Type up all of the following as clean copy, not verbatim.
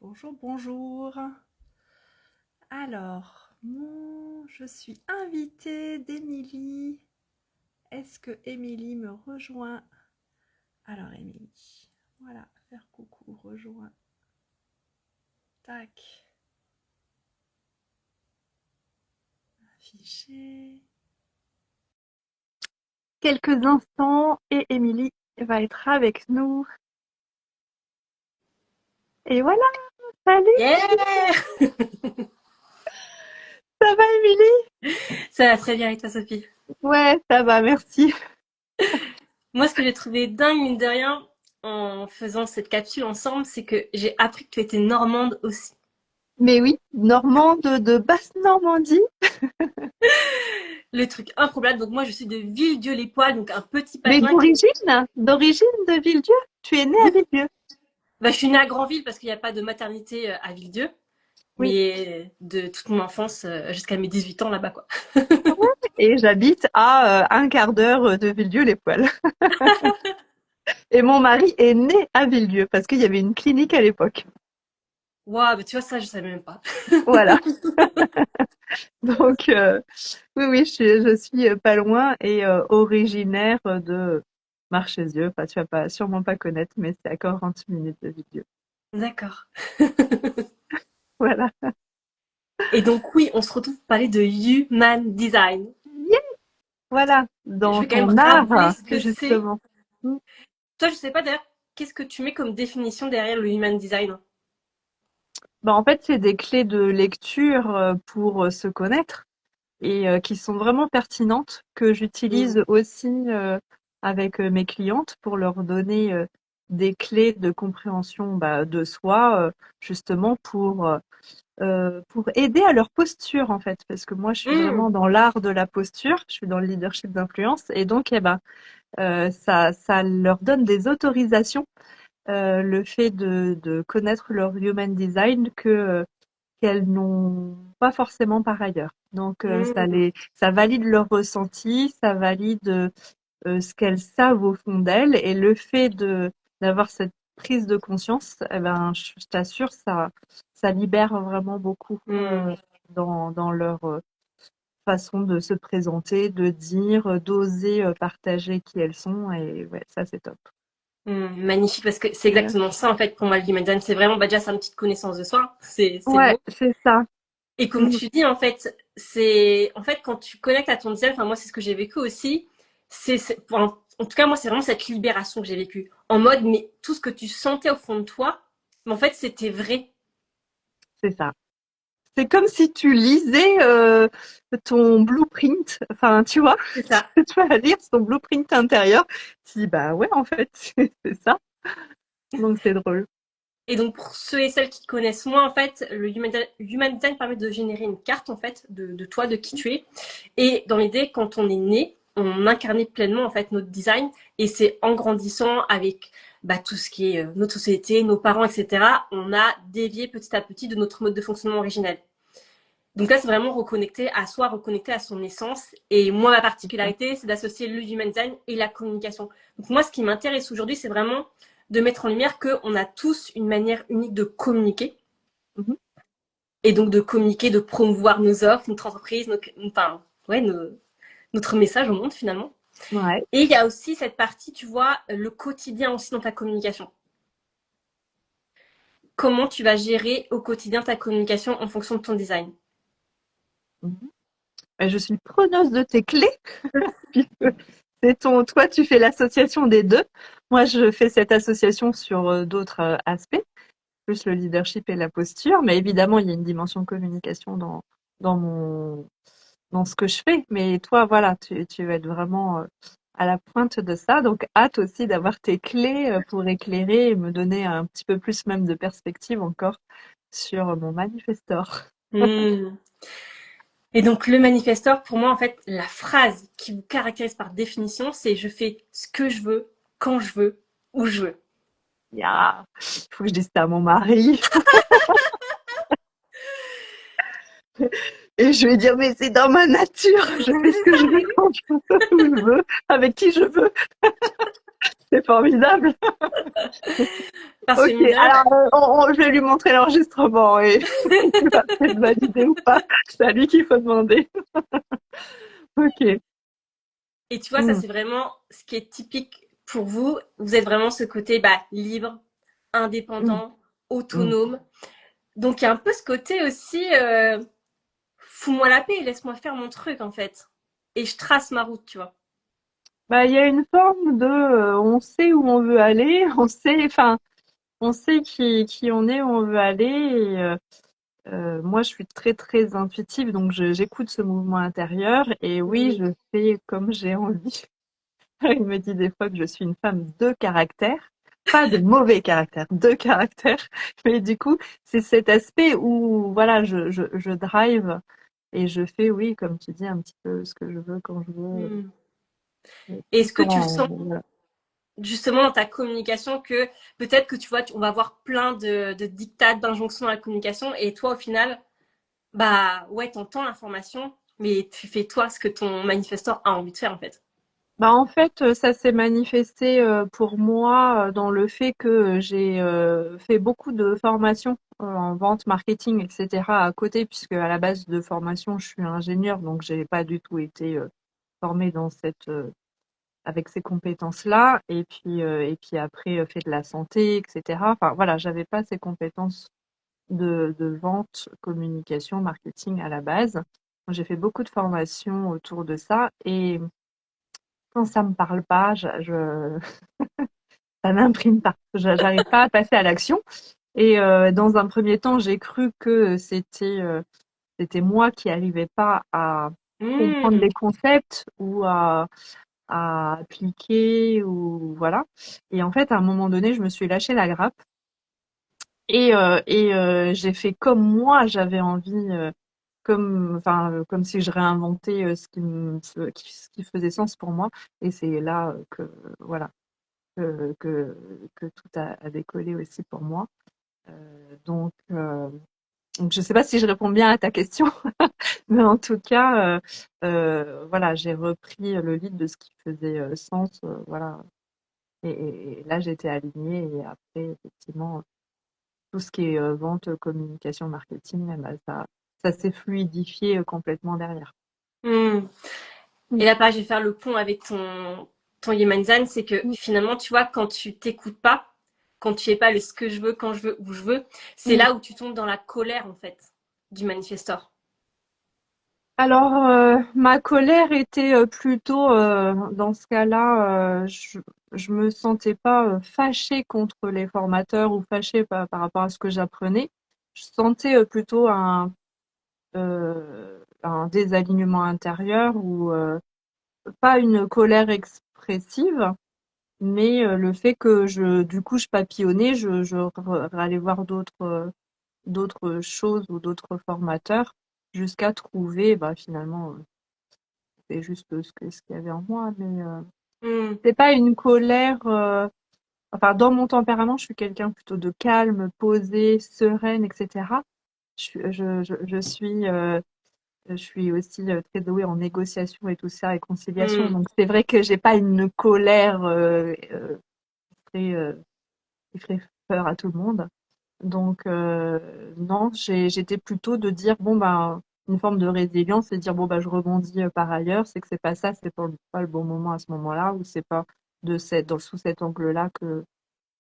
Bonjour, bonjour. Alors, je suis invitée d'Émilie. Est-ce que Émilie me rejoint? Alors, Émilie, voilà, faire coucou, rejoins. Tac, afficher. Quelques instants et Émilie va être avec nous. Et voilà, salut, Yeah! ça va Émilie? Ça va très bien avec toi, Sophie. Ouais, ça va, merci. Moi, ce que j'ai trouvé dingue, mine de rien, en faisant cette capsule ensemble, c'est que j'ai appris que tu étais normande aussi. Mais oui, Normande de Basse-Normandie. Le truc improbable. Donc moi, je suis de Villedieu-les-Poils, donc un petit Mais patelin qui... d'origine de Villedieu. Tu es né à Oui, Villedieu. bah, je suis née à Granville parce qu'il n'y a pas de maternité à Villedieu, Oui. mais de toute mon enfance jusqu'à mes 18 ans là-bas, quoi. Et j'habite à un quart d'heure de Villedieu-les-Poêles. Et mon mari est né à Villedieu parce qu'il y avait une clinique à l'époque. Waouh, mais tu vois, ça, je savais même pas. Voilà. Donc, oui, oui, je suis pas loin et originaire de Marchésieux. Enfin, tu vas pas, sûrement pas connaître, mais c'est à 40 minutes de Villedieu. D'accord. Voilà. Et donc oui, on se retrouve pour parler de Human Design. Yeah. Voilà. Je Dans vais quand même ton rappeler art, ce que c'est. justement. Toi, je sais pas d'ailleurs, qu'est-ce que tu mets comme définition derrière le human design? Bah, en fait, c'est des clés de lecture pour se connaître. Et qui sont vraiment pertinentes, que Mm. j'utilise aussi avec mes clientes pour leur donner des clés de compréhension bah, de soi, justement pour aider à leur posture en fait, parce que moi je suis Mm. vraiment dans l'art de la posture, je suis dans le leadership d'influence, et donc ça leur donne des autorisations, le fait de connaître leur human design qu'elles n'ont pas forcément par ailleurs. Donc Mm. ça valide leur ressenti, ça valide ce qu'elles savent au fond d'elles, et le fait de d'avoir cette prise de conscience, eh ben je t'assure ça libère vraiment beaucoup Mm. dans leur façon de se présenter, de dire, d'oser partager qui elles sont, et ouais, ça c'est top. Mm. Magnifique, parce que c'est Ouais, exactement ça en fait pour moi le human design. C'est vraiment bah, déjà c'est une petite connaissance de soi, c'est le ouais, mot. c'est ça. Et comme Mm, tu dis en fait, c'est en fait quand tu connectes à ton design, enfin moi c'est ce que j'ai vécu aussi. Enfin, en tout cas moi c'est vraiment cette libération que j'ai vécue. En mode mais tout ce que tu sentais au fond de toi, mais en fait c'était vrai. c'est ça. C'est comme si tu lisais ton blueprint, enfin, tu vois, C'est ça. tu vas lire ton blueprint intérieur. Tu dis, bah ouais, en fait, c'est ça. Donc c'est drôle. Et donc pour ceux et celles qui connaissent moins, en fait, le Human Design permet de générer une carte en fait de toi, de qui tu es. Et dans l'idée, quand on est né, on incarnait pleinement en fait notre design. Et c'est en grandissant avec bah, tout ce qui est notre société, nos parents, etc. On a dévié petit à petit de notre mode de fonctionnement originel. Donc là, c'est vraiment reconnecter à soi, reconnecter à son essence. Et moi, ma particularité, c'est d'associer le human design et la communication. Donc moi, ce qui m'intéresse aujourd'hui, c'est vraiment de mettre en lumière qu'on a tous une manière unique de communiquer. Mhm. Et donc de communiquer, de promouvoir nos offres, notre entreprise, enfin, ouais, notre message au monde finalement. Ouais. Et il y a aussi cette partie, tu vois, le quotidien aussi dans ta communication. Comment tu vas gérer au quotidien ta communication en fonction de ton design. Mhm. Je suis preneuse de tes clés, puisque toi, tu fais l'association des deux. Moi, je fais cette association sur d'autres aspects, plus le leadership et la posture. Mais évidemment, il y a une dimension communication dans mon, dans ce que je fais. Mais toi, voilà, tu vas être vraiment à la pointe de ça. Donc, hâte aussi d'avoir tes clés pour éclairer et me donner un petit peu plus même de perspective encore sur mon manifestor. Hmm. Et donc le manifesteur, pour moi, en fait, la phrase qui vous caractérise par définition, c'est je fais ce que je veux, quand je veux, où je veux. Il faut que je dise ça à mon mari. Et je vais dire, mais c'est dans ma nature. Je fais ce que je veux, quand je veux, où je veux, avec qui je veux. C'est formidable. Parce que Ok, mine de rien, alors je vais lui montrer l'enregistrement et il va peut-être valider ou pas. C'est à lui qu'il faut demander. Ok. et tu vois, ça Hmm, c'est vraiment ce qui est typique pour vous. Vous êtes vraiment ce côté libre, hmm, indépendant, hmm. autonome. Donc il y a un peu ce côté aussi, fous-moi la paix, laisse-moi faire mon truc en fait. Et je trace ma route, tu vois. Bah, il y a une forme de, on sait où on veut aller, enfin, on sait qui on est, où on veut aller. Et, moi, je suis très très intuitive, donc j'écoute ce mouvement intérieur. Et oui, Mm. je fais comme j'ai envie. Il me dit des fois que je suis une femme de caractère, pas de mauvais caractère, de caractère. Mais du coup, c'est cet aspect où, voilà, je drive et je fais, oui, comme tu dis, un petit peu ce que je veux quand je veux, Mm. tout Est-ce que tu en, sens voilà. justement dans ta communication que peut-être que tu vois, on va avoir plein de dictats, d'injonctions dans la communication et toi au final, bah ouais, t'entends l'information, mais tu fais toi ce que ton manifesteur a envie de faire en fait. Bah, en fait, ça s'est manifesté pour moi dans le fait que j'ai fait beaucoup de formations en vente, marketing, etc. à côté, puisque à la base de formation, je suis ingénieure, donc j'ai pas du tout été formée dans avec ces compétences-là. Et puis après, fait de la santé, etc. Enfin, voilà, j'avais pas ces compétences de vente, communication, marketing à la base. Donc, j'ai fait beaucoup de formations autour de ça. Et quand ça me parle pas, ça n'imprime pas. J'arrive pas à passer à l'action. Et dans un premier temps, j'ai cru que c'était moi qui arrivais pas à comprendre Hmm. les concepts ou à appliquer ou voilà. Et en fait, à un moment donné, je me suis lâché la grappe et j'ai fait comme moi j'avais envie, comme si je réinventais ce qui faisait sens pour moi. Et c'est là que voilà que tout a décollé aussi pour moi. Donc je ne sais pas si je réponds bien à ta question, mais en tout cas, voilà, j'ai repris le lead de ce qui faisait sens, voilà. Et là, j'étais alignée. Et après, effectivement, tout ce qui est vente, communication, marketing, eh ben, ça s'est fluidifié complètement derrière. Hmm. Mm. Et là, pareil, je vais faire le pont avec ton Yemanzan, c'est que Mm. finalement, tu vois, quand tu t'écoutes pas, quand tu fais pas le ce que je veux, quand je veux, où je veux, c'est Mm. là où tu tombes dans la colère, en fait, du manifestor. Alors, ma colère était plutôt, dans ce cas-là, je me sentais pas fâchée contre les formateurs ou fâchée par rapport à ce que j'apprenais. Je sentais plutôt un désalignement intérieur ou pas une colère expressive, mais le fait que du coup, je papillonnais, je allais voir d'autres choses ou d'autres formateurs jusqu'à trouver, bah, finalement, c'est juste ce qu'il y avait en moi, mais Hmm. c'est pas une colère. Enfin, dans mon tempérament, je suis quelqu'un plutôt de calme, posé, sereine, etc. Je suis aussi très douée en négociation et tout ça, et conciliation. Hmm. Donc, c'est vrai que j'ai pas une colère très, qui ferait peur à tout le monde. Donc, non, j'étais plutôt de dire, bon, bah, une forme de résilience et dire, bon, bah, je rebondis par ailleurs, c'est que c'est pas ça, c'est pas le bon moment à ce moment-là, ou c'est pas sous cet angle-là que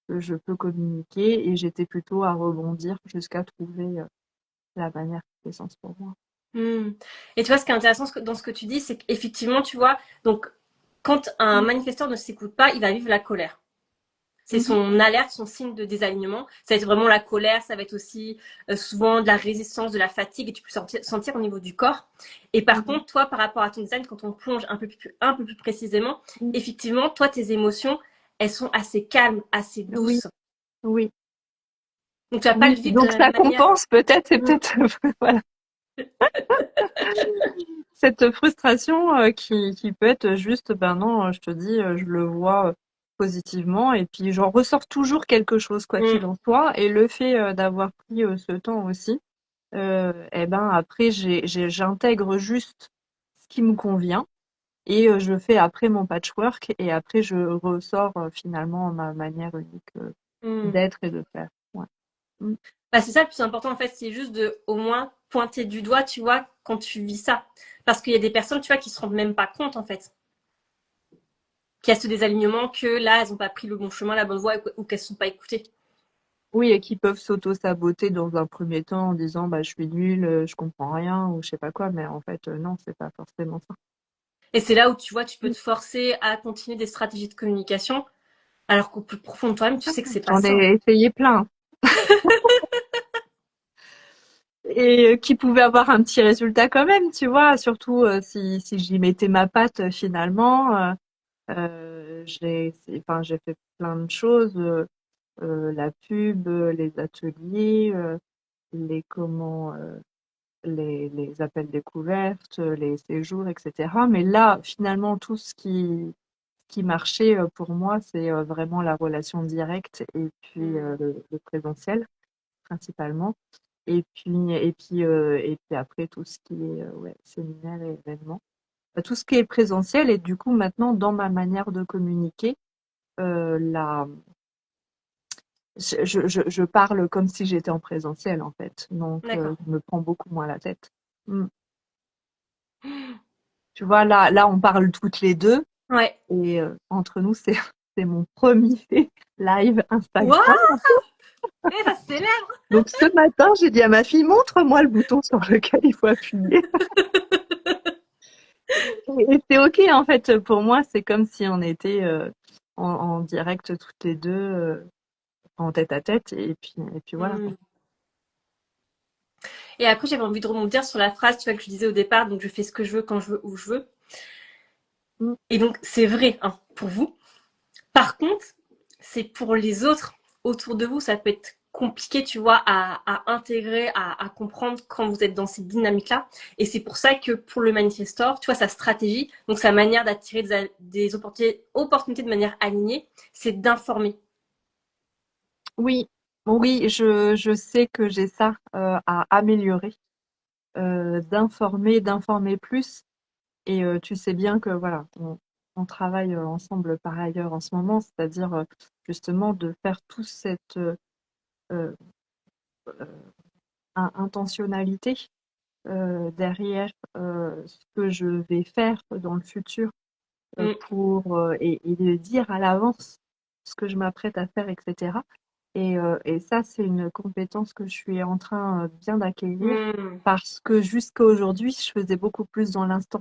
je peux communiquer. Et j'étais plutôt à rebondir jusqu'à trouver la manière qui fait sens pour moi. Hmm. Et tu vois, ce qui est intéressant dans ce que tu dis, c'est qu'effectivement, tu vois, donc, quand un Mm. manifesteur ne s'écoute pas, il va vivre la colère. C'est Mhm. son alerte, son signe de désalignement. Ça va être vraiment la colère, ça va être aussi souvent de la résistance, de la fatigue, et tu peux sentir au niveau du corps. Et par Mhm. contre, toi, par rapport à ton design, quand on plonge un peu plus précisément, Mm. effectivement, toi, tes émotions, elles sont assez calmes, assez Oui, douces. oui, Donc, tu vas pas oui. le vivre de Donc la ça même manière. compense peut-être, c'est Mm. peut-être voilà, cette frustration qui peut être juste, ben non, je te dis, je le vois positivement et puis j'en ressors toujours quelque chose quoi Mm. qu'il en soit. Et le fait d'avoir pris ce temps aussi, eh ben après j'intègre juste ce qui me convient et je fais après mon patchwork et après je ressors finalement ma manière unique Hmm. d'être et de faire. Ouais. Mm. Bah, c'est ça le plus important en fait, c'est juste de au moins pointer du doigt, tu vois, quand tu vis ça. Parce qu'il y a des personnes, tu vois, qui se rendent même pas compte en fait, qu'il y a ce désalignement, que là, elles ont pas pris le bon chemin, la bonne voie ou qu'elles sont pas écoutées. Oui, et qui peuvent s'auto-saboter dans un premier temps en disant bah je suis nulle, je comprends rien ou je sais pas quoi, mais en fait non, c'est pas forcément ça. Et c'est là où tu vois, tu peux Mm. te forcer à continuer des stratégies de communication, alors qu'au plus profond de toi-même, tu sais que c'est pas J'en ça. ai essayé plein et qui pouvaient avoir un petit résultat quand même, tu vois, surtout si j'y mettais ma patte finalement. Enfin j'ai fait plein de choses, la pub, les ateliers, les comment les appels découvertes, les séjours, etc. Mais là, finalement, tout ce qui marchait pour moi, c'est vraiment la relation directe et puis Hmm. le présentiel principalement. Et puis après, tout ce qui est ouais, séminaire et événements. Tout ce qui est présentiel et du coup, maintenant, dans ma manière de communiquer, la, je parle comme si j'étais en présentiel, en fait. Donc, D'accord. je me prends beaucoup moins la tête. Mm. Tu vois, là, on parle toutes les deux. Ouais. Et entre nous, c'est c'est mon premier live Instagram. Waouh, eh, ça s'élève. Donc ce matin, j'ai dit à ma fille, montre-moi le bouton sur lequel il faut appuyer. Et c'est OK en fait. Pour moi, c'est comme si on était en direct toutes les deux, en tête à tête. Et puis voilà. Hmm. Et après, j'avais envie de rebondir sur la phrase, tu vois, que je disais au départ, donc je fais ce que je veux, quand je veux, où je veux. Mm. Et donc, c'est vrai, hein, pour vous. Par contre, c'est pour les autres autour de vous, ça peut être compliqué, tu vois, à intégrer, à comprendre quand vous êtes dans cette dynamique-là. Et c'est pour ça que pour le manifestor, tu vois, sa stratégie, donc sa manière d'attirer des opportunités de manière alignée, c'est d'informer. Oui, oui, je sais que j'ai ça à améliorer, d'informer plus. Et tu sais bien que voilà, on travaille ensemble par ailleurs en ce moment, c'est-à-dire justement de faire toute cette euh, intentionnalité derrière ce que je vais faire dans le futur Mm, et de dire à l'avance ce que je m'apprête à faire, etc. Et ça, c'est une compétence que je suis en train bien d'acquérir mm, parce que jusqu'à aujourd'hui, je faisais beaucoup plus dans l'instant.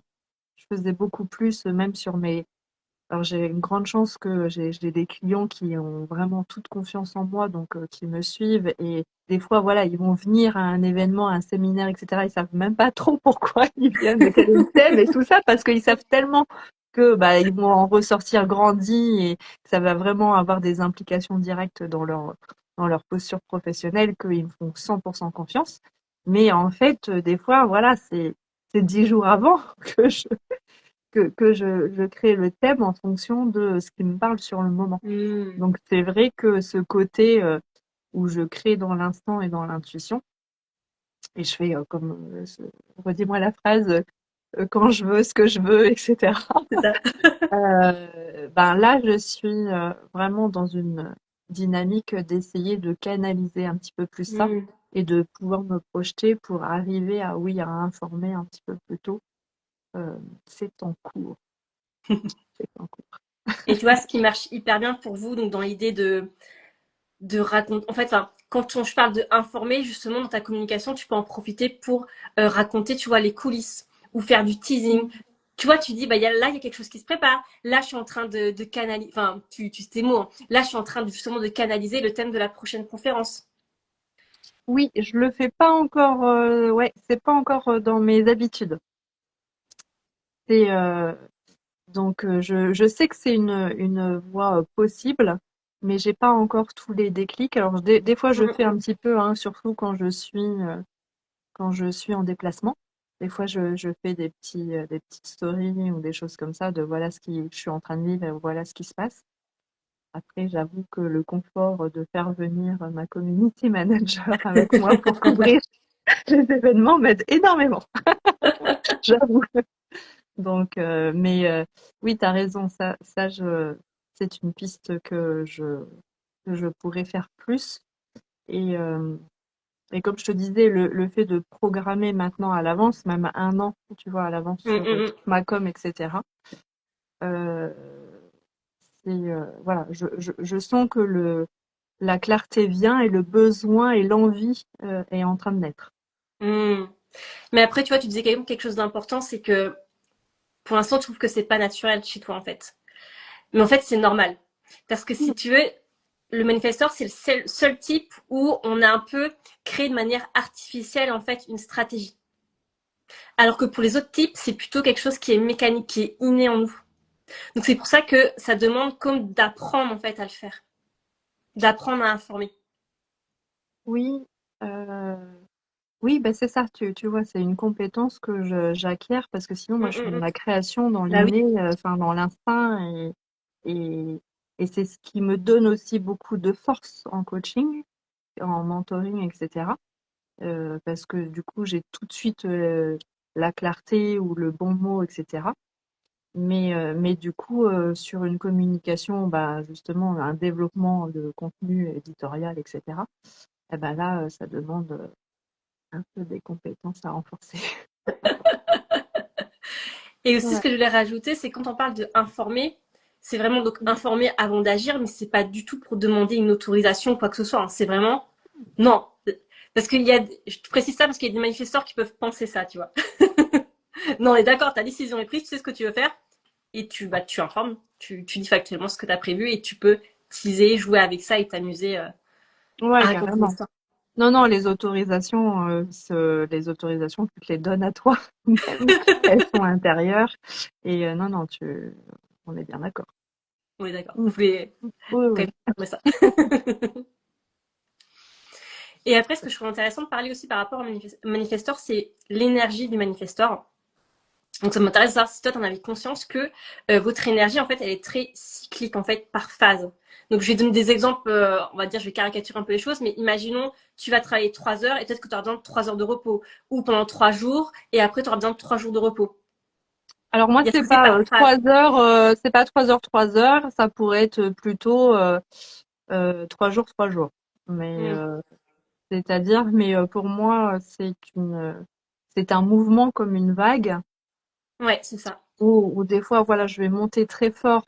Je faisais beaucoup plus, même sur mes. Alors j'ai une grande chance que j'ai des clients qui ont vraiment toute confiance en moi, donc qui me suivent. Et des fois, voilà, ils vont venir à un événement, à un séminaire, etc. Ils savent même pas trop pourquoi ils viennent, quel est le thème et tout ça, parce qu'ils savent tellement que bah ils vont en ressortir grandis et que ça va vraiment avoir des implications directes dans leur posture professionnelle qu'ils me font 100% confiance. Mais en fait, des fois, voilà, c'est 10 jours avant que je crée le thème en fonction de ce qui me parle sur le moment. mm. Donc c'est vrai que ce côté où je crée dans l'instant et dans l'intuition, et je fais comme, redis-moi la phrase, quand je veux, ce que je veux, etc. C'est ça. Ben là, je suis vraiment dans une dynamique d'essayer de canaliser un petit peu plus ça Mm. et de pouvoir me projeter pour arriver à, oui, à informer un petit peu plus tôt. Euh, c'est en cours. C'est en cours. Et tu vois, ce qui marche hyper bien pour vous, donc dans l'idée de raconter. En fait, enfin, je parle de informer, justement, dans ta communication, tu peux en profiter pour raconter, tu vois, les coulisses ou faire du teasing. Tu vois, tu dis, bah, là, il y a quelque chose qui se prépare. Là, je suis en train de canaliser, enfin, tu sais tes mots, hein. Là, je suis en train justement de canaliser le thème de la prochaine conférence. Oui, je le fais pas encore, ouais, c'est pas encore dans mes habitudes. C'est donc je sais que c'est une voie possible, mais j'ai pas encore tous les déclics. Alors des fois je fais Mm, un petit peu, hein, surtout quand je suis en déplacement. Des fois je fais des petites stories ou des choses comme ça de voilà ce qui je suis en train de vivre, et voilà ce qui se passe. Après, j'avoue que le confort de faire venir ma community manager avec moi pour couvrir les événements m'aide énormément, j'avoue. Donc, oui, tu as raison. C'est une piste que je pourrais faire plus. Et, euh, et comme je te disais, le fait de programmer maintenant à l'avance, même à 1 an, tu vois, à l'avance Mm, sur mm, toute mm. ma com, etc. euh, voilà, je sens que la clarté vient et le besoin et l'envie est en train de naître. Mm. Mais après, tu vois, tu disais quand même quelque chose d'important, c'est que pour l'instant, tu trouves que c'est pas naturel chez toi, en fait. Mais en fait, c'est normal. Parce que si tu veux, le manifestor, c'est le seul type où on a un peu créé de manière artificielle, en fait, une stratégie. Alors que pour les autres types, c'est plutôt quelque chose qui est mécanique, qui est inné en nous. Donc c'est pour ça que ça demande comme d'apprendre, en fait, à le faire. D'apprendre à informer. Oui, euh, oui, bah c'est ça, tu vois, c'est une compétence que j'acquiers parce que sinon, moi, je suis dans la création, dans Bah oui. l'inné, enfin, dans l'instinct et, et c'est ce qui me donne aussi beaucoup de force en coaching, en mentoring, etc. Parce que du coup, j'ai tout de suite la clarté ou le bon mot, etc. Mais du coup, sur une communication, bah, justement, un développement de contenu éditorial, etc., eh ben là, ça demande un peu des compétences à renforcer. Et aussi, ce Ouais. que je voulais rajouter, c'est quand on parle de informer, c'est vraiment donc informer avant d'agir, mais c'est pas du tout pour demander une autorisation ou quoi que ce soit. Hein. C'est vraiment non. Parce qu'il y a, je te précise ça parce qu'il y a des manifestants qui peuvent penser ça, tu vois. Non, on est d'accord, ta décision est prise, tu sais ce que tu veux faire et tu informes, tu dis factuellement ce que tu as prévu et tu peux teaser, jouer avec ça et t'amuser à Ouais, raconter une carrément. histoire. Non, non, les autorisations, tu te les donnes à toi même. Elles sont intérieures. Et non, non, on est bien d'accord. On est d'accord. Mm. Vous pouvez Oui, quand oui. même confirmer ça. Et après, ce que je trouve intéressant de parler aussi par rapport au manifestor, c'est l'énergie du manifestor. Donc ça m'intéresse de savoir si toi, tu en avais conscience que votre énergie, en fait, elle est très cyclique, en fait, par phase. Donc je vais donner des exemples, on va dire, je vais caricaturer un peu les choses, mais imaginons, tu vas travailler 3 heures et peut-être que tu auras besoin de 3 heures de repos, ou pendant 3 jours, et après tu auras besoin de 3 jours de repos. Alors moi, Il y a ce côté par phase. 3 heures, c'est pas 3 heures, 3 heures. Ça pourrait être plutôt 3 jours, 3 jours. Mais Mm. pour moi, c'est un mouvement comme une vague Ouais, c'est ça. où des fois, voilà, je vais monter très fort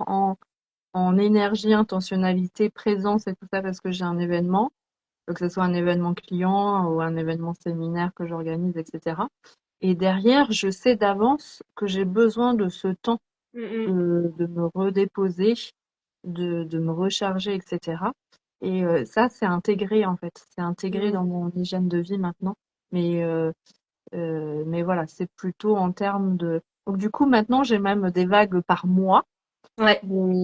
en énergie, intentionnalité, présence et tout ça parce que j'ai un événement, que ce soit un événement client ou un événement séminaire que j'organise, etc. Et derrière, je sais d'avance que j'ai besoin de ce temps Mm, mm, de me redéposer, de me recharger, etc. Et ça, c'est intégré en fait. C'est intégré mm. dans mon hygiène de vie maintenant. Mais, mais voilà, c'est plutôt en termes de. Donc du coup, maintenant, j'ai même des vagues par mois. Ouais.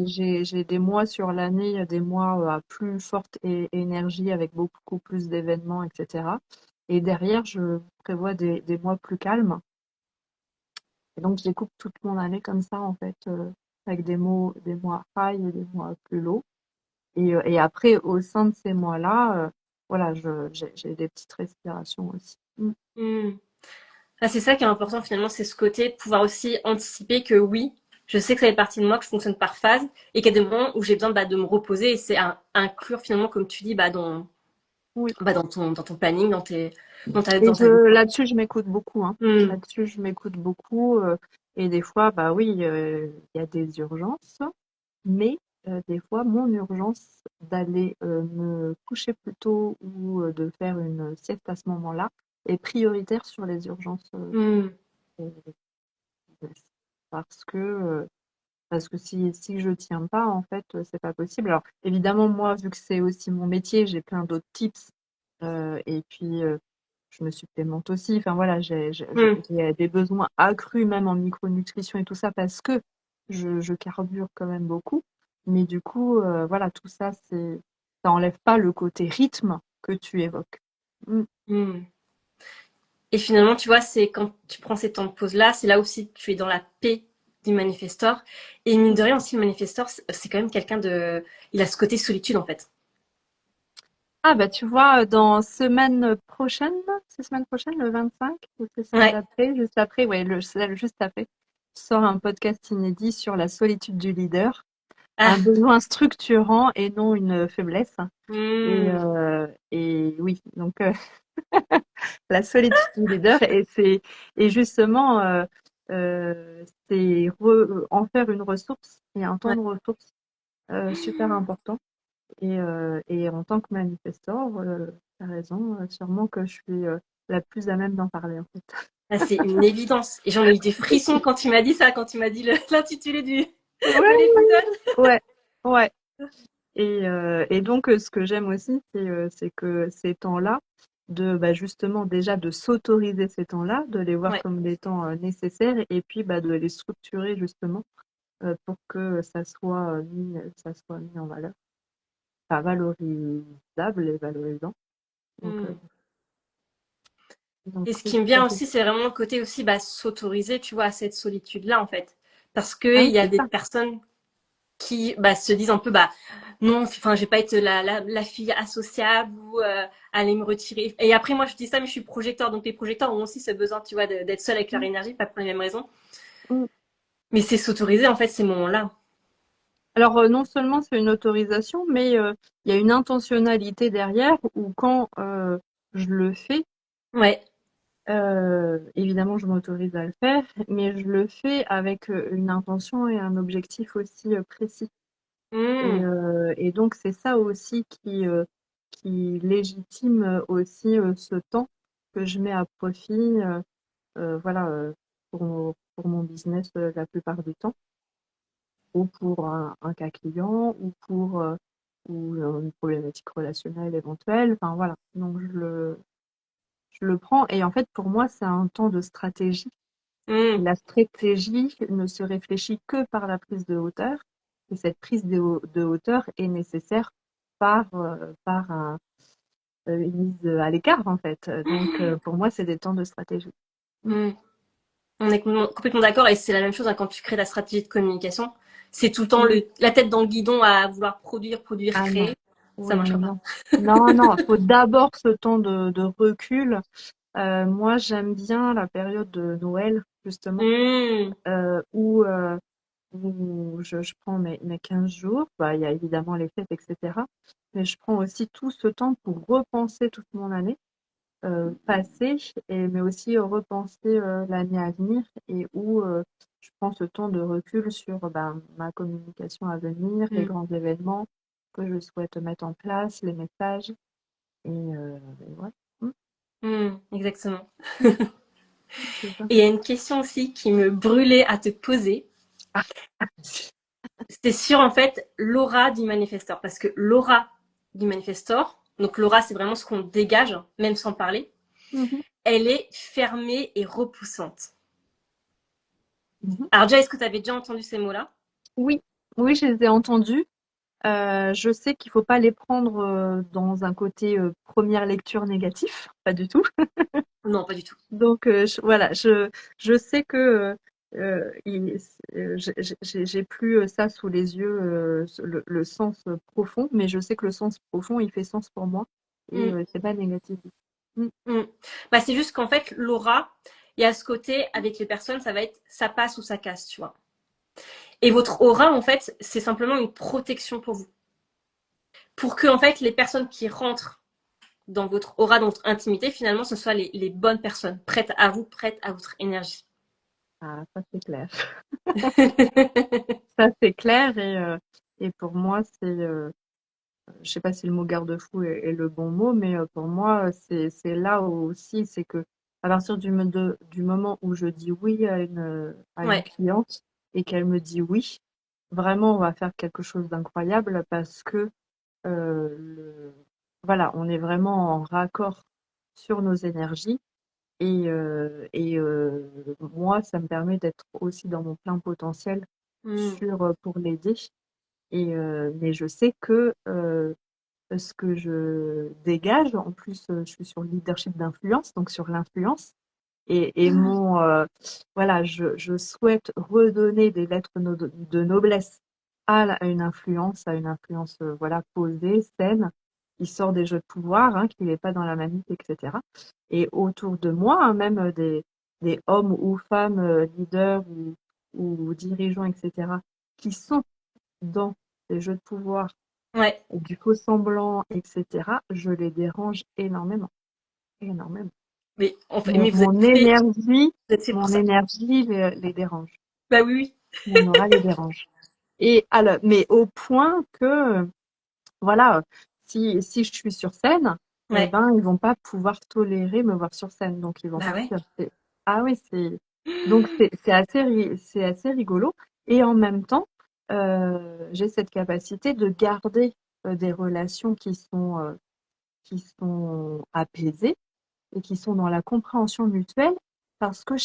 J'ai des mois sur l'année, des mois à plus forte énergie avec beaucoup plus d'événements, etc. Et derrière, je prévois des mois plus calmes. Et donc, je découpe toute mon année comme ça, en fait, avec des mois high et des mois plus low. Et après, au sein de ces mois-là, voilà, j'ai des petites respirations aussi. Mm. Mm. Ah, c'est ça qui est important finalement, c'est ce côté, pouvoir aussi anticiper que oui, je sais que ça fait partie de moi, que je fonctionne par phase, et qu'il y a des moments où j'ai besoin de me reposer, et c'est inclure finalement, comme tu dis, Oui. dans ton planning, Et dans ta vie. là-dessus, je m'écoute beaucoup, hein. Hmm. Là-dessus, je m'écoute beaucoup. Et des fois, bah oui, il y a des urgences. Mais des fois, mon urgence d'aller me coucher plus tôt ou de faire une sieste à ce moment-là est prioritaire sur les urgences. Hmm. Euh, parce que, si je tiens pas, en fait, c'est pas possible. Alors, évidemment, moi, vu que c'est aussi mon métier, j'ai plein d'autres tips. Et puis, je me supplémente aussi. Enfin, voilà, Hmm. j'ai des besoins accrus, même en micronutrition et tout ça, parce que je carbure quand même beaucoup. Mais du coup, voilà, tout ça, ça enlève pas le côté rythme que tu évoques. Mm. Hmm. Et finalement, tu vois, c'est quand tu prends ces temps de pause-là, c'est là aussi que tu es dans la paix du manifestor. Et mine de rien aussi, le manifestor, c'est quand même quelqu'un de... Il a ce côté solitude, en fait. Ah, bah, tu vois, dans semaine prochaine, c'est semaine prochaine, le 25, ou c'est celle Ouais. d'après, juste après, ouais, celle juste après. sors un podcast inédit sur la solitude du leader, un Ah, besoin structurant et non une faiblesse. hmm, Et oui, donc la solitude du leader, et justement, en faire une ressource et un temps ouais. de ressource super important. Et en tant que manifestor, tu as raison, sûrement que je suis la plus à même d'en parler en fait. Ah, c'est une évidence. Et j'en ai eu des frissons quand tu m'as dit ça, quand tu m'as dit l'intitulé de Ouais, l'épisode. ouais, ouais. Et donc, ce que j'aime aussi, c'est que ces temps-là, justement, déjà de s'autoriser ces temps-là, de les voir Ouais. comme des temps nécessaires, et puis de les structurer justement pour que ça soit mis en valeur, enfin valorisable et valorisant. Donc, Hmm. donc Et ce oui, qui me tout à vient fait. aussi, c'est vraiment le côté aussi s'autoriser, tu vois, à cette solitude-là, en fait. Parce Ah qu'il oui, y a c'est des ça. personnes qui se disent un peu, non, enfin, je vais pas être la fille associable ou aller me retirer. Et après, moi, je dis ça, mais je suis projecteur. Donc, les projecteurs ont aussi ce besoin, tu vois, d'être seuls avec leur Mm, énergie, pas pour les mêmes raisons. mm. Mais c'est s'autoriser, en fait, ces moments-là. Alors, non seulement c'est une autorisation, mais il y a une intentionnalité derrière où quand je le fais, Ouais. évidemment, je m'autorise à le faire, mais je le fais avec une intention et un objectif aussi précis. Hmm. Et donc, c'est ça aussi qui légitime aussi ce temps que je mets à profit, voilà, pour mon business la plupart du temps, ou pour un cas client, ou une problématique relationnelle éventuelle. Enfin, voilà. Donc, je le prends. Et en fait, pour moi, c'est un temps de stratégie. Hmm. La stratégie ne se réfléchit que par la prise de hauteur, et cette prise de hauteur est nécessaire par une mise à l'écart, en fait. Donc, pour moi, c'est des temps de stratégie. Mm. Hmm. On est complètement d'accord et c'est la même chose quand tu crées la stratégie de communication. C'est tout le temps Mm. la tête dans le guidon à vouloir produire, Ah non, créer. Ça oui, mais marchera pas. non. Non, non, il faut d'abord ce temps de recul. Moi, j'aime bien la période de Noël, justement, Hmm. euh, où, euh, où je prends mes 15 jours. Il y a évidemment les fêtes, etc. Mais je prends aussi tout ce temps pour repenser toute mon année passée, mais aussi repenser l'année à venir, et où je prends ce temps de recul sur ma communication à venir, les Hmm. grands événements que je souhaite mettre en place, les messages. Et ouais. Mm, Hmm. Exactement. mm, c'est ça. Et il y a une question aussi qui me brûlait à te poser. Ah, C'était sur en fait l'aura du manifestor. Parce que l'aura du manifestor, donc l'aura c'est vraiment ce qu'on dégage, même sans parler, mhm, elle est fermée et repoussante. mhm. Alors déjà, est-ce que tu avais déjà entendu ces mots-là? Oui, oui, je les ai entendus. Je sais qu'il faut pas les prendre dans un côté première lecture négatif, pas du tout. Non, pas du tout. Donc voilà, je sais que j'ai plus ça sous les yeux, le sens profond, mais je sais que le sens profond, il fait sens pour moi, et Hmm. c'est pas négatif. Mm. Mm. C'est juste qu'en fait, l'aura, il y a ce côté avec les personnes, ça va être ça passe ou ça casse, tu vois. Et votre aura, en fait, c'est simplement une protection pour vous. Pour que, en fait, les personnes qui rentrent dans votre aura, dans votre intimité, finalement, ce soient les bonnes personnes, prêtes à vous, prêtes à votre énergie. Ah, ça c'est clair. Ça c'est clair, et pour moi, je sais pas si le mot garde-fou est le bon mot, mais pour moi, c'est là aussi, c'est que à partir du moment où je dis oui à une Ouais. cliente et qu'elle me dit oui, vraiment, on va faire quelque chose d'incroyable, parce que voilà, on est vraiment en raccord sur nos énergies, et moi, ça me permet d'être aussi dans mon plein potentiel Mm. pour l'aider. Mais je sais que ce que je dégage, en plus, je suis sur le leadership d'influence, donc sur l'influence. Et voilà, je souhaite redonner des lettres de noblesse à une influence voilà, posée, saine, qui sort des jeux de pouvoir, hein, qui n'est pas dans la manip, etc. Et autour de moi, hein, même des hommes ou femmes leaders, ou dirigeants, etc., qui sont dans les jeux de pouvoir, Ouais. du faux semblant, etc., je les dérange énormément. Énormément. Mais, en fait, Mon, mais mon vous êtes fait pour ça. énergie les dérange. Bah oui, oui. Mon aura les dérange. Et alors, mais au point que, voilà, si je suis sur scène, eh Ouais. ben, ils vont pas pouvoir tolérer me voir sur scène, donc ils vont Bah ouais. partir. Ah oui, donc c'est assez rigolo. Et en même temps, j'ai cette capacité de garder des relations qui sont apaisées et qui sont dans la compréhension mutuelle, parce que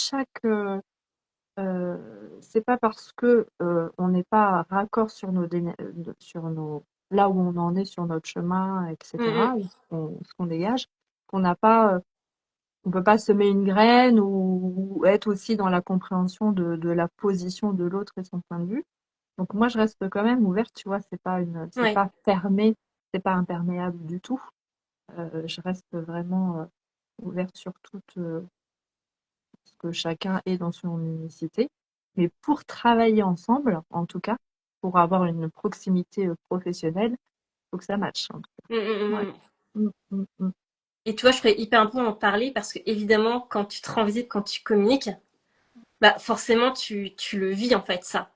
c'est pas parce que on n'est pas raccord sur là où on en est sur notre chemin, Mm, etc., ou ce qu'on dégage, qu'on n'a pas, on peut pas semer une graine ou être aussi dans la compréhension de la position de l'autre et son point de vue. Donc moi, je reste quand même ouverte, tu vois, c'est ouais. pas fermé, c'est pas imperméable du tout. Je reste vraiment ouverte sur ce que chacun est dans son unicité. Mais pour travailler ensemble, en tout cas, pour avoir une proximité professionnelle, il faut que ça matche, en tout Mm, mm, cas. Ouais. mm. Mm, mm, mm. Et tu vois, je ferais hyper important d'en parler parce que évidemment, quand tu te rends visite, quand tu communiques, bah forcément, tu le vis en fait ça.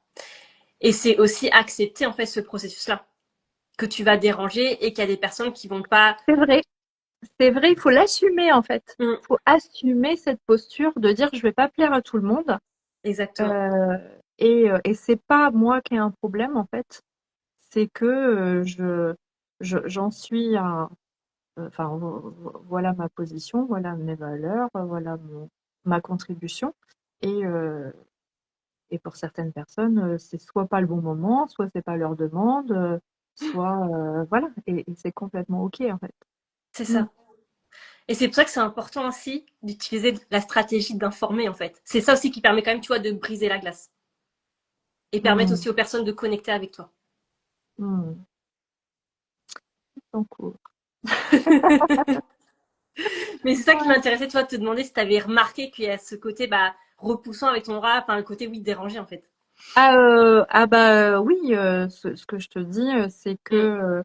Et c'est aussi accepter en fait ce processus-là que tu vas déranger et qu'il y a des personnes qui vont pas. C'est c'est vrai, il faut l'assumer en fait. Mm, Il faut assumer cette posture de dire je vais pas plaire à tout le monde. exactement. Euh, et c'est pas moi qui ai un problème en fait. C'est que j'en suis à, enfin voilà ma position, voilà mes valeurs, voilà ma contribution. Et, euh, et pour certaines personnes, c'est soit pas le bon moment, soit c'est pas leur demande, soit voilà. Et c'est complètement ok en fait. C'est Mm. ça. Et c'est pour ça que c'est important aussi d'utiliser la stratégie d'informer en fait. C'est ça aussi qui permet quand même, tu vois, de briser la glace et permettre Mm. aussi aux personnes de connecter avec toi. Mm. En cours. Mais c'est ça qui Ouais. m'intéressait, toi, de te demander si tu avais remarqué qu'il y a ce côté bah, repoussant avec ton rap, enfin, le côté, oui, dérangé, en fait. Ah bah oui, ce que je te dis, c'est que Mm,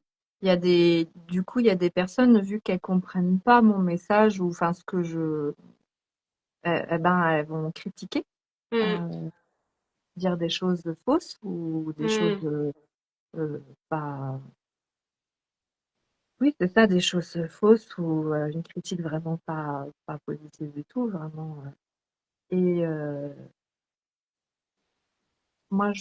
du coup, il y a des personnes, vu qu'elles comprennent pas mon message ou enfin ce que eh ben, elles vont critiquer, mm, euh, dire des choses fausses ou des choses mm. pas. Oui, c'est ça, des choses fausses ou une critique vraiment pas positive du tout, vraiment. Et moi,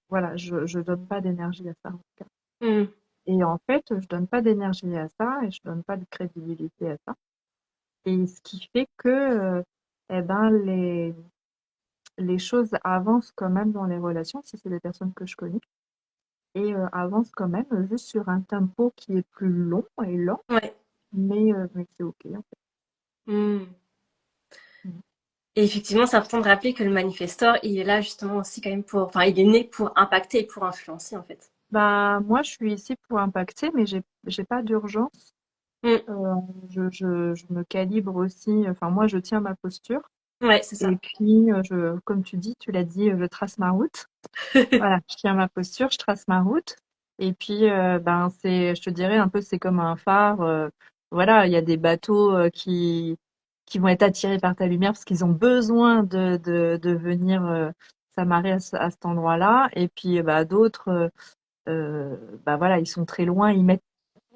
voilà, je donne pas d'énergie à ça, en tout cas. Mm. Et en fait, je donne pas d'énergie à ça et je donne pas de crédibilité à ça. Et ce qui fait que, eh ben, les choses avancent quand même dans les relations, si c'est des personnes que je connais, et avancent quand même juste sur un tempo qui est plus long et lent, Ouais. mais c'est ok, en fait. Mm. Mm. Et effectivement, c'est important de rappeler que le manifestor, il est là justement aussi quand même pour, enfin, il est né pour impacter et pour influencer, en fait. Ben, moi, je suis ici pour impacter, mais j'ai pas d'urgence. Mm. Euh, je me calibre aussi. Enfin, moi, je tiens ma posture. Ouais, c'est Et ça. puis, comme tu l'as dit, je trace ma route. Voilà, je tiens ma posture, je trace ma route. Et puis, ben, je te dirais un peu, c'est comme un phare. Voilà, il y a des bateaux qui vont être attirés par ta lumière parce qu'ils ont besoin de venir s'amarrer à cet endroit-là. Et puis, bah, d'autres, bah, voilà, ils sont très loin, ils mettent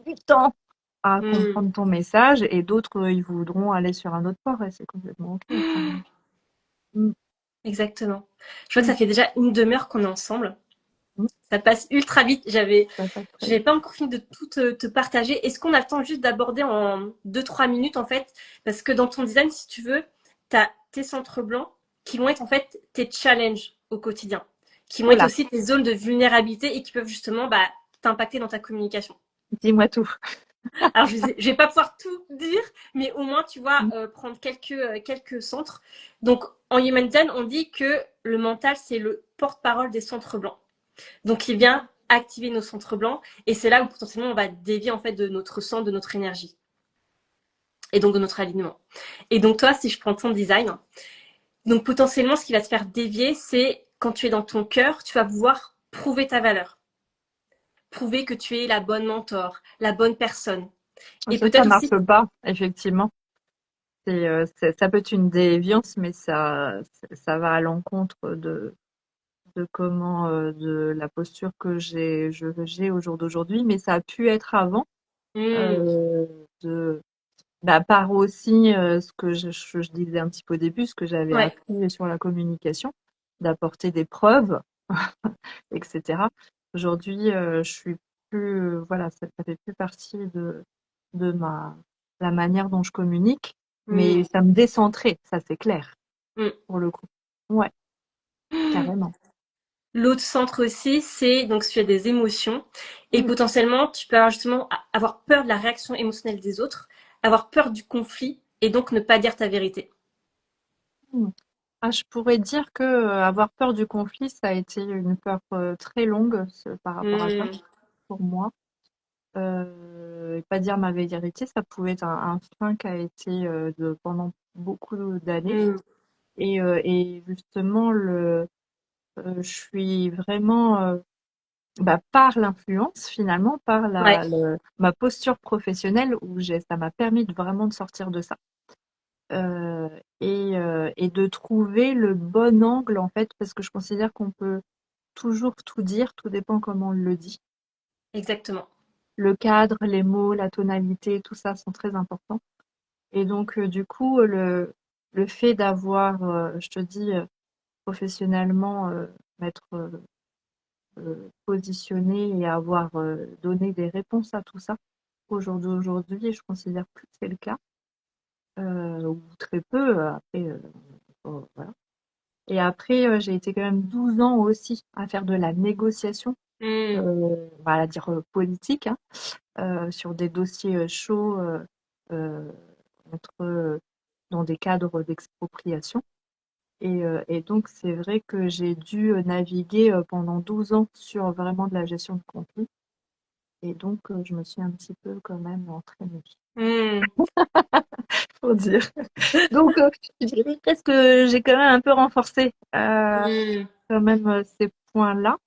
du temps à Mm. comprendre ton message. Et d'autres, ils voudront aller sur un autre port et c'est complètement OK. Enfin, mm, Exactement. Je vois que mm, ça fait déjà une demi-heure qu'on est ensemble. mm, Ça passe ultra vite. ça passe très J'avais vite. pas encore fini de tout te partager. Est-ce qu'on a le temps juste d'aborder en 2-3 minutes en fait? Parce que dans ton design, si tu veux, tu as tes centres blancs qui vont être en fait tes challenges au quotidien, qui vont Oh être là, aussi tes zones de vulnérabilité et qui peuvent justement bah, t'impacter dans ta communication. dis-moi tout. Alors je vais pas pouvoir tout dire, mais au moins tu vois prendre quelques centres. Donc en Human Design, on dit que le mental c'est le porte-parole des centres blancs. Donc, il vient activer nos centres blancs et c'est là où potentiellement on va dévier en fait de notre sang, de notre énergie et donc de notre alignement. Et donc, toi, si je prends ton design, donc potentiellement ce qui va te faire dévier, c'est quand tu es dans ton cœur, tu vas pouvoir prouver ta valeur. Prouver que tu es la bonne mentor, la bonne personne. Et Ça peut-être marche aussi, pas, effectivement. Ça peut être une déviance, mais ça va à l'encontre de comment, de la posture que j'ai au jour d'aujourd'hui, mais ça a pu être avant, euh, de, par aussi ce que je disais un petit peu au début, ce que j'avais ouais, appris sur la communication, d'apporter des preuves, etc. Aujourd'hui, je suis plus, voilà, ça fait plus partie de la manière dont je communique, mais mm, ça me décentrait, ça c'est clair, mm. pour le coup. Ouais, carrément. L'autre centre aussi, c'est donc si tu as des émotions et Mm, potentiellement tu peux avoir justement avoir peur de la réaction émotionnelle des autres, avoir peur du conflit et donc ne pas dire ta vérité. mm. Ah, je pourrais dire que avoir peur du conflit, ça a été une peur très longue par rapport à ça, Mm, pour moi. Et pas dire ma vérité, ça pouvait être un frein qui a été pendant beaucoup d'années. mm, Et justement, je suis vraiment, par l'influence, finalement, par ouais, ma posture professionnelle, ça m'a permis vraiment de sortir de ça. Et de trouver le bon angle, en fait, parce que je considère qu'on peut toujours tout dire, tout dépend comment on le dit. exactement. Le cadre, les mots, la tonalité, tout ça sont très importants. Et donc, du coup, le fait d'avoir, je te dis, professionnellement, m'être positionnée et avoir donné des réponses à tout ça, au jour d'aujourd'hui, je considère plus que c'est le cas, ou très peu. Après, voilà. Et après, j'ai été quand même 12 ans aussi à faire de la négociation, Mm, à dire politique, hein, sur des dossiers chauds, euh, entre, dans des cadres d'expropriation. Et donc, c'est vrai que j'ai dû naviguer pendant 12 ans sur vraiment de la gestion de conflit. Et donc, je me suis un petit peu quand même entraînée, mm, pour dire. Donc, je dirais presque que j'ai quand même un peu renforcé mm, quand même ces points-là.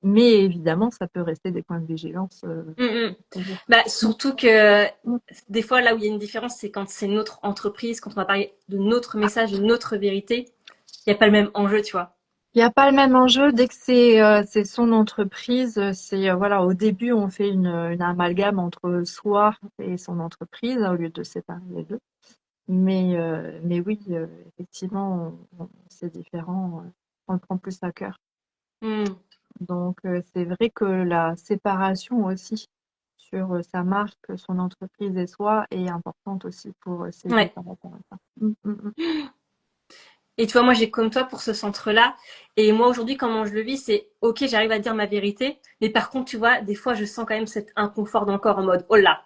Mais évidemment, ça peut rester des points de vigilance mm, mm. toujours. Bah, Mm, surtout que mm. des fois, là où il y a une différence, c'est quand c'est notre entreprise, quand on va parler de notre message, de notre vérité, il n'y a pas le même enjeu, tu vois. Il n'y a pas le même enjeu dès que c'est son entreprise. C'est voilà, au début, on fait une amalgame entre soi et son entreprise au lieu de séparer les deux. Mais oui, effectivement, c'est différent. On le prend plus à cœur. Mm, Donc, c'est vrai que la séparation aussi sur sa marque, son entreprise et soi est importante aussi pour s'aider ouais. par rapport à ça. Mm, mm, mm. Et tu vois, moi, j'ai comme toi pour ce centre-là. Et moi, aujourd'hui, comment je le vis, c'est OK, j'arrive à dire ma vérité. Mais par contre, tu vois, des fois, je sens quand même cet inconfort d'encore en mode, oh là,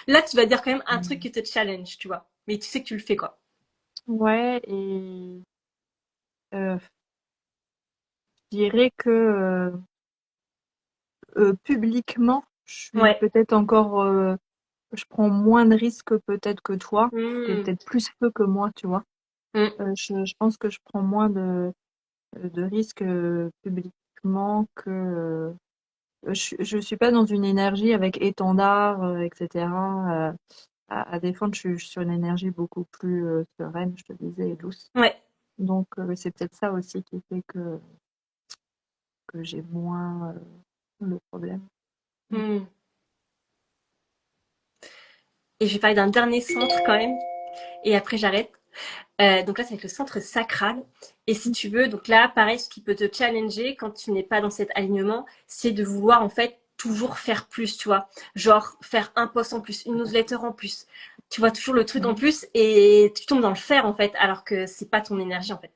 là, tu vas dire quand même un truc qui te challenge, tu vois. Mais tu sais que tu le fais, quoi. Ouais, et euh, je dirais que publiquement, je suis Ouais. peut-être encore, je prends moins de risques peut-être que toi. Tu es Mmh. peut-être plus feu que moi, tu vois. Mmh. Je pense que je prends moins de risques publiquement que je suis pas dans une énergie avec étendard, etc. À défendre. Je suis sur une énergie beaucoup plus sereine, je te disais, et douce. Ouais. Donc c'est peut-être ça aussi qui fait que j'ai moins le problème. Mm. Mmh. Et je vais parler d'un dernier centre quand même. Et après, j'arrête. Donc là, c'est avec le centre sacral. Et si tu veux, donc là, pareil, ce qui peut te challenger quand tu n'es pas dans cet alignement, c'est de vouloir en fait toujours faire plus, tu vois. Genre faire un post en plus, une newsletter en plus. Tu vois toujours le truc en Mm. plus et tu tombes dans le faire en fait, alors que c'est pas ton énergie en fait.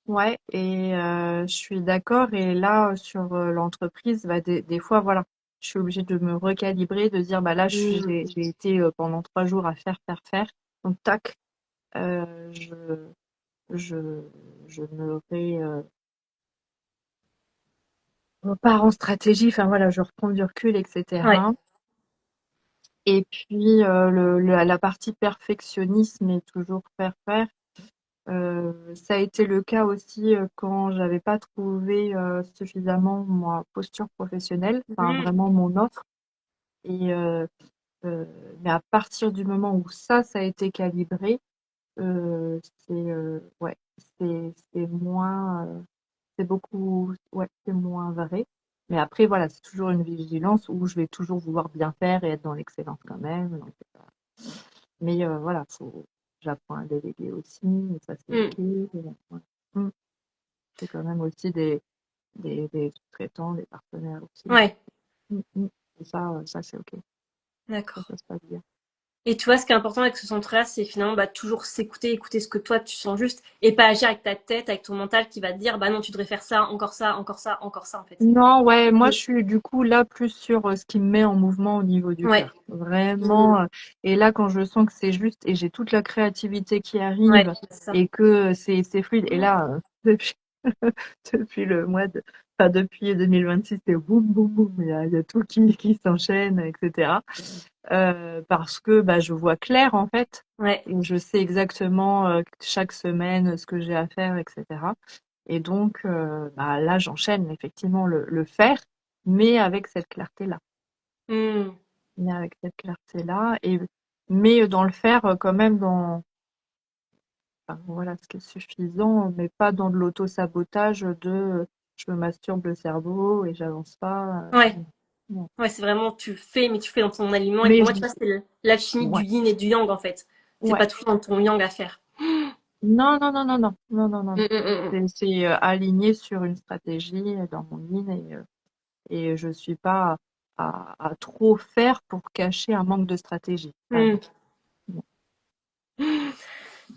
Ouais, et je suis d'accord. Et là, sur l'entreprise, des fois, voilà, je suis obligée de me recalibrer, de dire, bah là, Mmh. j'ai été pendant 3 jours à faire, faire, faire. Donc, tac, euh, je, je, je me repars en stratégie. Enfin, voilà, je reprends du recul, Ouais. etc. Et puis, la partie perfectionnisme est toujours faire, faire. Ça a été le cas aussi quand j'avais pas trouvé suffisamment ma posture professionnelle, enfin Mhm. vraiment mon offre. Et euh, mais à partir du moment où ça a été calibré, ouais, c'est moins, c'est beaucoup, ouais, c'est moins vrai. Mais après, voilà, c'est toujours une vigilance où je vais toujours vouloir bien faire et être dans l'excellence quand même. Donc, mais voilà, j'apprends à déléguer aussi, et ça c'est Mm. ok. Voilà. Mm. C'est quand même aussi des sous-traitants, des partenaires aussi. Ouais, Mm, mm. Et ça c'est ok. Ça d'accord. se passe bien. Et tu vois, ce qui est important avec ce centre-là, c'est finalement bah, toujours s'écouter, écouter ce que toi tu sens juste, et pas agir avec ta tête, avec ton mental qui va te dire, bah non, tu devrais faire ça, encore ça, encore ça, encore ça, en fait. Non, ouais, moi Mm. je suis du coup là plus sur ce qui me met en mouvement au niveau du Ouais. cœur. Vraiment. Mm. Et là, quand je sens que c'est juste et j'ai toute la créativité qui Ouais, arrive c'est ça. et que c'est fluide. Et là, depuis, depuis le mois de, enfin depuis 2026, c'est boum, boum, boum. Il y a tout qui s'enchaîne, etc. Parce que bah, je vois clair en fait. Ouais. Et je sais exactement chaque semaine ce que j'ai à faire, etc. Et donc, bah, là, j'enchaîne effectivement le faire, mais avec cette clarté-là. Mm. Mais avec cette clarté-là, mais dans le faire quand même enfin, voilà, ce qui est suffisant, mais pas dans de l'auto-sabotage je me masturbe le cerveau et j'avance pas. Ouais. Non. Ouais, c'est vraiment, tu fais, mais tu fais dans ton alignement. Et pour Mais moi, tu vois, c'est l'alchimie du ouais, yin et du yang, en fait. C'est ouais. pas tout dans ton yang à faire. Non, non, non, non, non, non, non, non, Mm, non. mm, mm, mm. C'est aligné sur une stratégie dans mon yin et je suis pas à trop faire pour cacher un manque de stratégie. Ah non. Mm.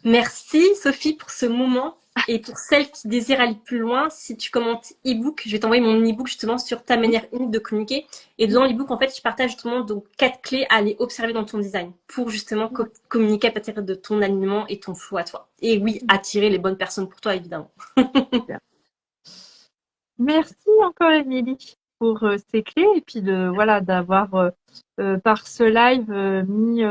Merci Sophie pour ce moment. Et pour celles qui désirent aller plus loin, si tu commentes e-book, je vais t'envoyer mon e-book justement sur ta Oui, manière unique de communiquer. Et dans l'e-book, en fait, je partage justement donc 4 clés à aller observer dans ton design pour justement oui. communiquer à partir de ton alignement et ton flow à toi. Et oui, attirer les bonnes personnes pour toi, évidemment. Super. Merci encore, Émilie, pour ces clés et puis voilà, d'avoir par ce live mis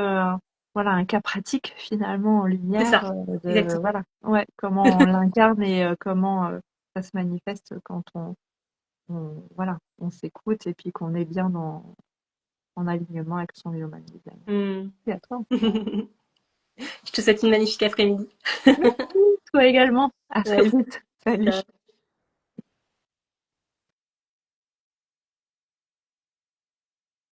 voilà, un cas pratique finalement en C'est lumière ça, exactement. voilà, ouais, comment on l'incarne et comment ça se manifeste quand voilà, on s'écoute et puis qu'on est bien en alignement avec son human design. Mm. Et à toi. Je te souhaite une magnifique après-midi. Merci, toi également. À très Merci. vite. Salut.